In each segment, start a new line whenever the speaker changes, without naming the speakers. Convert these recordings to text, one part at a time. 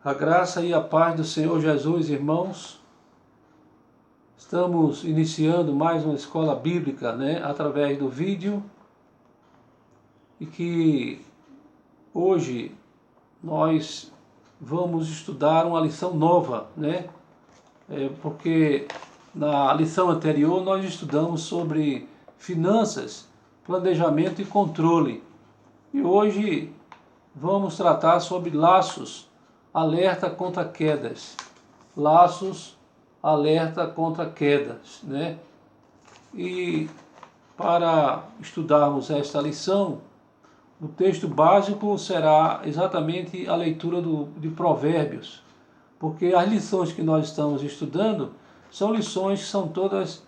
A graça e a paz do Senhor Jesus, irmãos. Estamos iniciando mais uma escola bíblica, através do vídeo. E que hoje nós vamos estudar uma lição nova, porque na lição anterior nós estudamos sobre finanças, planejamento e controle. E hoje vamos tratar sobre laços, alerta contra quedas. Laços, alerta contra quedas, E para estudarmos esta lição, o texto básico será exatamente a leitura de Provérbios, porque as lições que nós estamos estudando são lições que são todas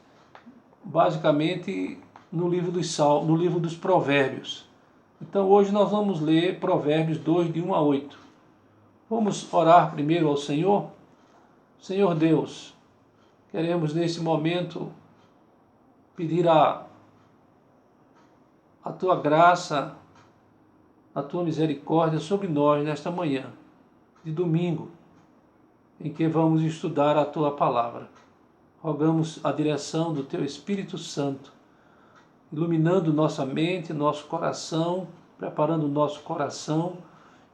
basicamente no livro dos Provérbios. Então hoje nós vamos ler Provérbios 2, de 1 a 8. Vamos orar primeiro ao Senhor. Senhor Deus, queremos nesse momento pedir a Tua graça, a Tua misericórdia sobre nós nesta manhã de domingo, em que vamos estudar a Tua palavra. Rogamos a direção do Teu Espírito Santo, iluminando nossa mente, nosso coração, preparando o nosso coração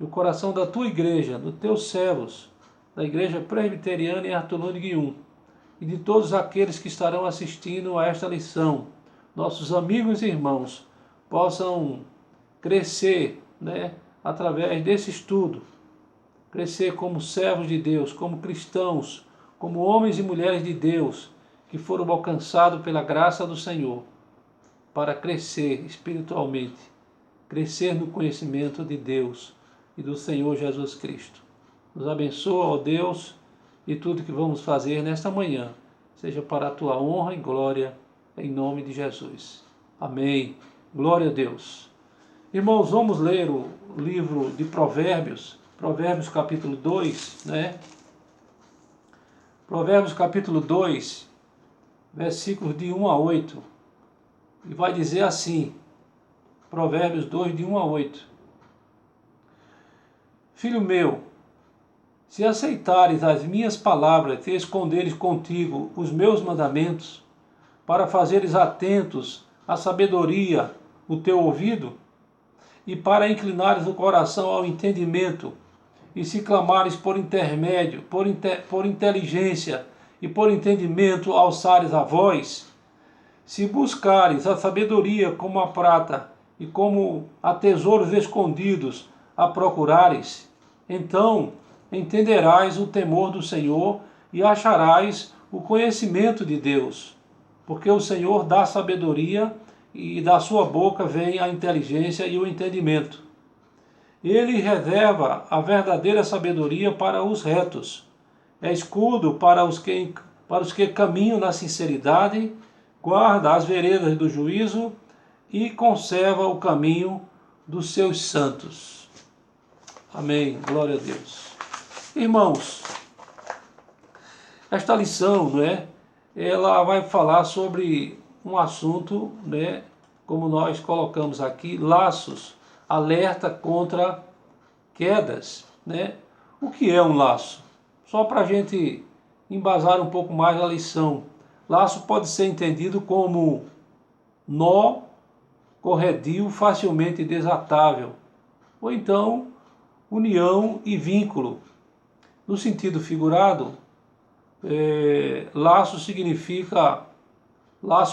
e o coração da Tua igreja, dos Teus servos, da Igreja Presbiteriana em Artolone Guium, e de todos aqueles que estarão assistindo a esta lição. Nossos amigos e irmãos possam crescer, através desse estudo, crescer como servos de Deus, como cristãos, como homens e mulheres de Deus, que foram alcançados pela graça do Senhor, para crescer espiritualmente, crescer no conhecimento de Deus e do Senhor Jesus Cristo. Nos abençoa, ó Deus, e tudo que vamos fazer nesta manhã seja para a Tua honra e glória, em nome de Jesus. Amém. Glória a Deus. Irmãos, vamos ler o livro de Provérbios, Provérbios capítulo 2, Provérbios capítulo 2, versículos de 1 a 8. E vai dizer assim, Provérbios 2, de 1 a 8. Filho meu, se aceitares as minhas palavras e esconderes contigo os meus mandamentos, para fazeres atentos à sabedoria o teu ouvido, e para inclinares o coração ao entendimento, e se clamares por intermédio, por inteligência e por entendimento alçares a voz, se buscares a sabedoria como a prata e como a tesouros escondidos a procurares, então entenderás o temor do Senhor e acharás o conhecimento de Deus, porque o Senhor dá sabedoria e da sua boca vem a inteligência e o entendimento. Ele reserva a verdadeira sabedoria para os retos, é escudo para os que caminham na sinceridade, guarda as veredas do juízo e conserva o caminho dos seus santos. Amém. Glória a Deus. Irmãos, esta lição, ela vai falar sobre um assunto, como nós colocamos aqui, laços, alerta contra quedas, O que é um laço? Só para a gente embasar um pouco mais a lição. Laço pode ser entendido como nó, corredio, facilmente desatável, ou então união e vínculo. No sentido figurado, laço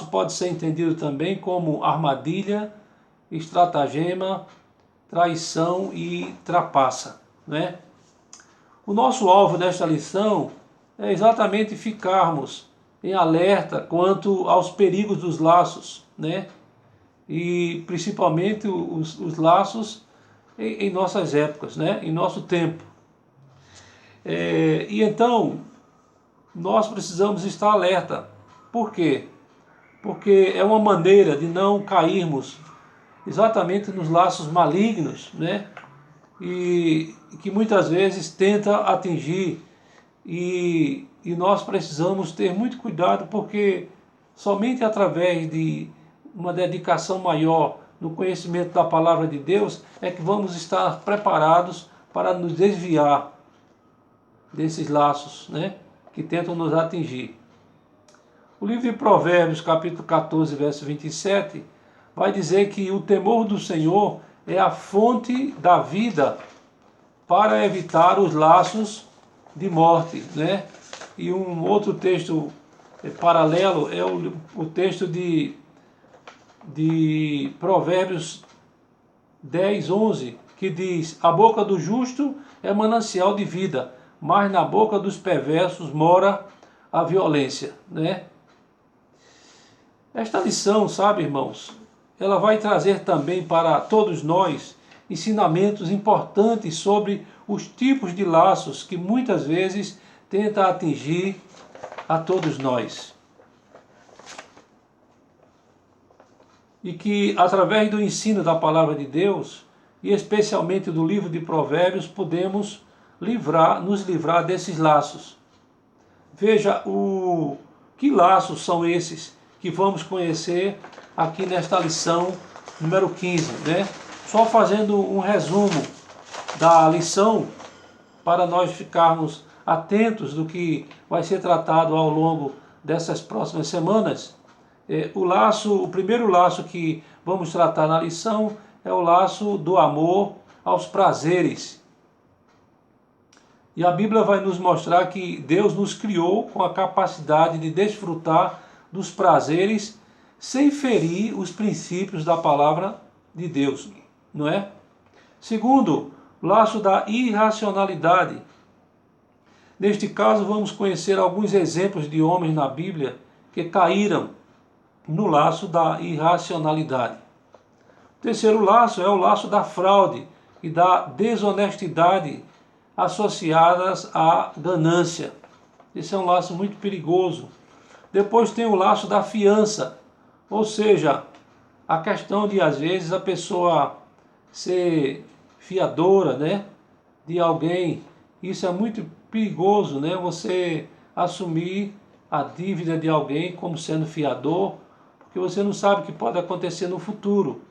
pode ser entendido também como armadilha, estratagema, traição e trapaça, O nosso alvo nesta lição é exatamente ficarmos em alerta quanto aos perigos dos laços, E principalmente os laços em nossas épocas, em nosso tempo. E então, nós precisamos estar alerta. Por quê? Porque é uma maneira de não cairmos exatamente nos laços malignos, E que muitas vezes tenta atingir, e nós precisamos ter muito cuidado, porque somente através de uma dedicação maior no conhecimento da palavra de Deus é que vamos estar preparados para nos desviar desses laços, né, que tentam nos atingir. O livro de Provérbios, capítulo 14, verso 27, vai dizer que o temor do Senhor é a fonte da vida para evitar os laços de morte, né? E um outro texto paralelo é o texto de Provérbios 10, 11, que diz: a boca do justo é manancial de vida, mas na boca dos perversos mora a violência, né? Esta lição, sabe, irmãos, ela vai trazer também para todos nós ensinamentos importantes sobre os tipos de laços que muitas vezes tenta atingir a todos nós. E que, através do ensino da palavra de Deus, e especialmente do livro de Provérbios, podemos nos livrar desses laços. Veja que laços são esses que vamos conhecer aqui nesta lição número 15, né? Só fazendo um resumo da lição para nós ficarmos atentos do que vai ser tratado ao longo dessas próximas semanas. O primeiro laço que vamos tratar na lição é o laço do amor aos prazeres. E a Bíblia vai nos mostrar que Deus nos criou com a capacidade de desfrutar dos prazeres sem ferir os princípios da palavra de Deus, não é? Segundo, laço da irracionalidade. Neste caso, vamos conhecer alguns exemplos de homens na Bíblia que caíram no laço da irracionalidade. O terceiro laço é o laço da fraude e da desonestidade associadas à ganância. Esse é um laço muito perigoso. Depois tem o laço da fiança, ou seja, a questão de às vezes a pessoa ser fiadora, né, de alguém. Isso é muito perigoso, né? Você assumir a dívida de alguém como sendo fiador, porque você não sabe o que pode acontecer no futuro.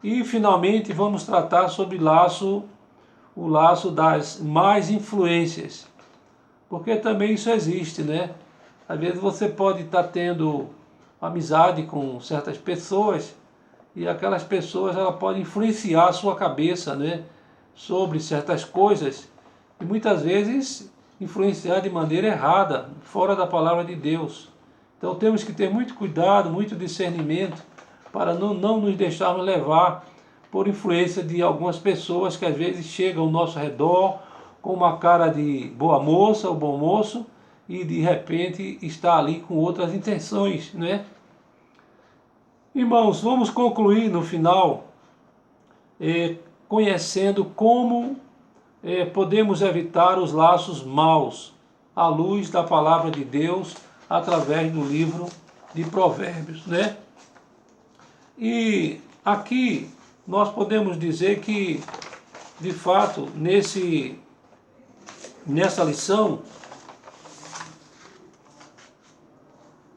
E finalmente vamos tratar sobre o laço das más influências, porque também isso existe, né? Às vezes você pode estar tendo amizade com certas pessoas e aquelas pessoas ela podem influenciar a sua cabeça, né, sobre certas coisas e muitas vezes influenciar de maneira errada, fora da palavra de Deus. Então temos que ter muito cuidado, muito discernimento para não nos deixarmos levar por influência de algumas pessoas que às vezes chegam ao nosso redor com uma cara de boa moça ou bom moço e de repente está ali com outras intenções, né? Irmãos, vamos concluir no final conhecendo como podemos evitar os laços maus à luz da palavra de Deus através do livro de Provérbios, né? E aqui nós podemos dizer que, de fato, nessa lição,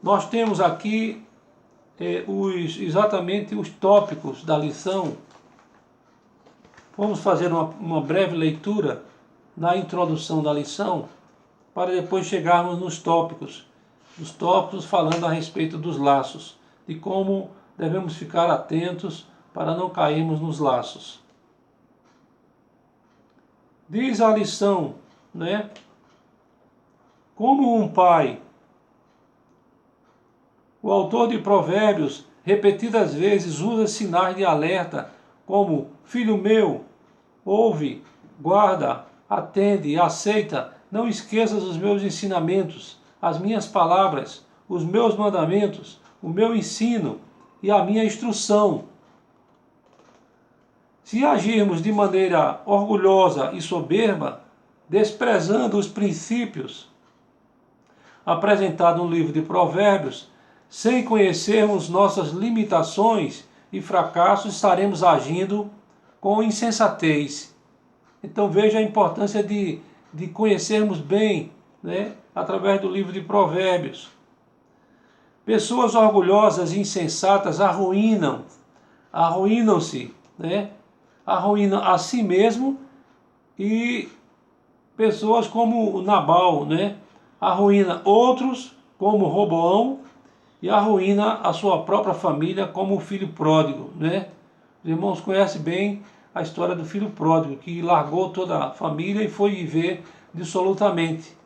nós temos aqui exatamente os tópicos da lição. Vamos fazer uma breve leitura na introdução da lição, para depois chegarmos nos tópicos. Os tópicos falando a respeito dos laços, de como devemos ficar atentos para não cairmos nos laços. Diz a lição, né? Como um pai, o autor de Provérbios repetidas vezes usa sinais de alerta como: filho meu, ouve, guarda, atende, aceita, não esqueças os meus ensinamentos, as minhas palavras, os meus mandamentos, o meu ensino e a minha instrução. Se agirmos de maneira orgulhosa e soberba, desprezando os princípios apresentados no livro de Provérbios, sem conhecermos nossas limitações e fracassos, estaremos agindo com insensatez. Então veja a importância de conhecermos bem, né, através do livro de Provérbios. Pessoas orgulhosas e insensatas arruinam-se, né? Arruinam a si mesmo e pessoas como o Nabal, né? Arruína outros, como Roboão, e arruína a sua própria família, como o filho pródigo, né? Os irmãos conhecem bem a história do filho pródigo, que largou toda a família e foi viver dissolutamente.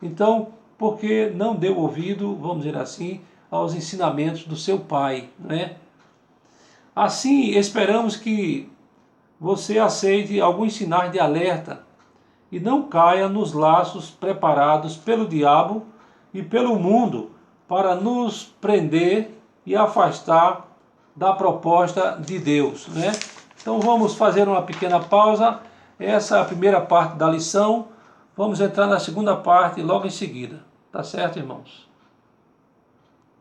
Então, porque não deu ouvido, vamos dizer assim, aos ensinamentos do seu pai, né? Assim, esperamos que você aceite alguns sinais de alerta e não caia nos laços preparados pelo diabo e pelo mundo para nos prender e afastar da proposta de Deus, né? Então vamos fazer uma pequena pausa. Essa é a primeira parte da lição. Vamos entrar na segunda parte logo em seguida. Tá certo, irmãos?